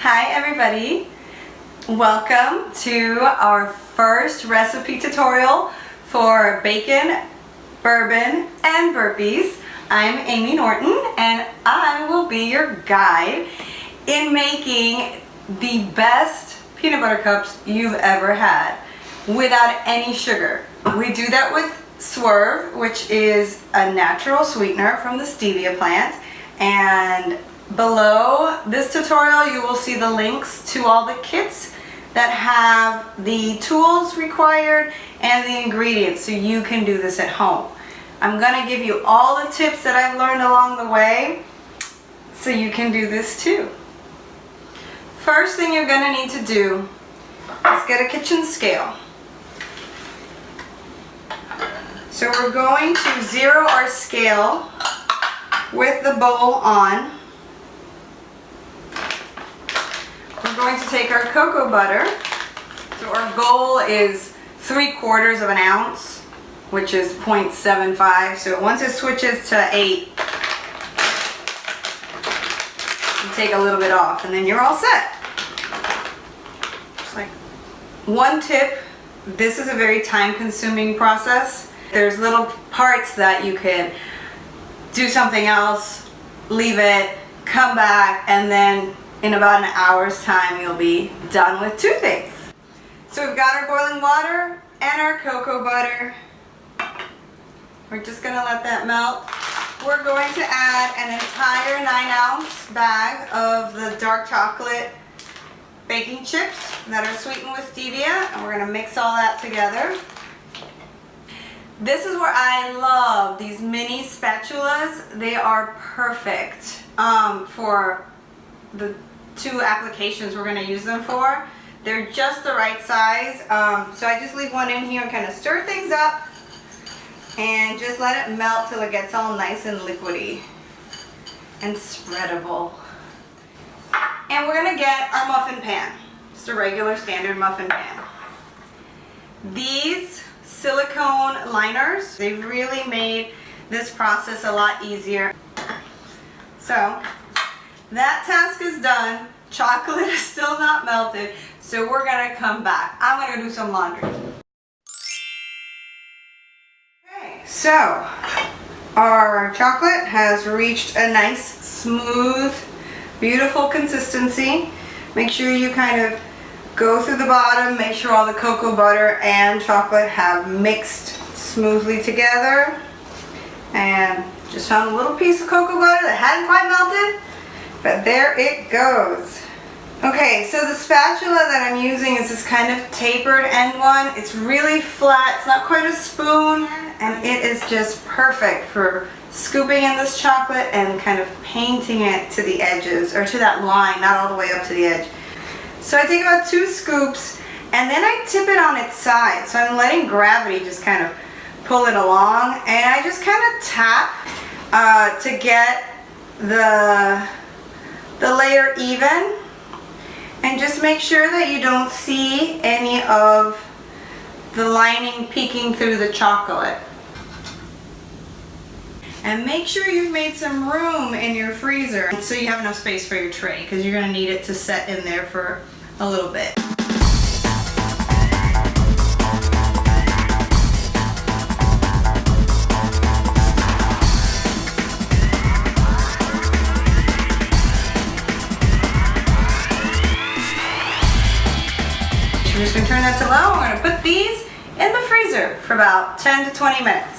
Hi everybody, welcome to our first recipe tutorial for bacon, bourbon, and burpees. I'm Amy Norton and I will be your guide in making the best peanut butter cups you've ever had without any sugar. We do that with Swerve, which is a natural sweetener from the stevia plant, and below this tutorial you will see the links to all the kits that have the tools required and the ingredients so you can do this at home. I'm going to give you all the tips that I've learned along the way so you can do this too. First thing you're going to need to do is get a kitchen scale. So we're going to zero our scale with the bowl on. We're going to take our cocoa butter. So our goal is 3/4 of an ounce, which is 0.75. So once it switches to 8, you take a little bit off and then you're all set. Just like one tip, this is a very time-consuming process. There's little parts that you can do something else, leave it, come back, and then in about an hour's time you'll be done with two things. So we've got our boiling water and our cocoa butter. We're just going to let that melt. We're going to add an entire 9-ounce bag of the dark chocolate baking chips that are sweetened with stevia, and we're going to mix all that together. This is where I love these mini spatulas. They are perfect for the two applications we're going to use them for. They're just the right size. So I just leave one in here and kind of stir things up and just let it melt till it gets all nice and liquidy and spreadable. And we're going to get our muffin pan, just a regular standard muffin pan. These silicone liners, they've really made this process a lot easier. So that task is done. Chocolate is still not melted, so we're gonna come back. I'm gonna do some laundry. Okay, so our chocolate has reached a nice, smooth, beautiful consistency. Make sure you kind of go through the bottom, make sure all the cocoa butter and chocolate have mixed smoothly together. And just found a little piece of cocoa butter that hadn't quite melted, but there it goes. Okay, so the spatula that I'm using is this kind of tapered end one. It's really flat, it's not quite a spoon, and it is just perfect for scooping in this chocolate and kind of painting it to the edges, or to that line, not all the way up to the edge. So I take about 2 scoops and then I tip it on its side. So I'm letting gravity just kind of pull it along, and I just kind of tap to get the layer even, and just make sure that you don't see any of the lining peeking through the chocolate. And make sure you've made some room in your freezer so you have enough space for your tray, because you're going to need it to set in there for a little bit. We're just going to turn that to low. We're going to put these in the freezer for about 10 to 20 minutes.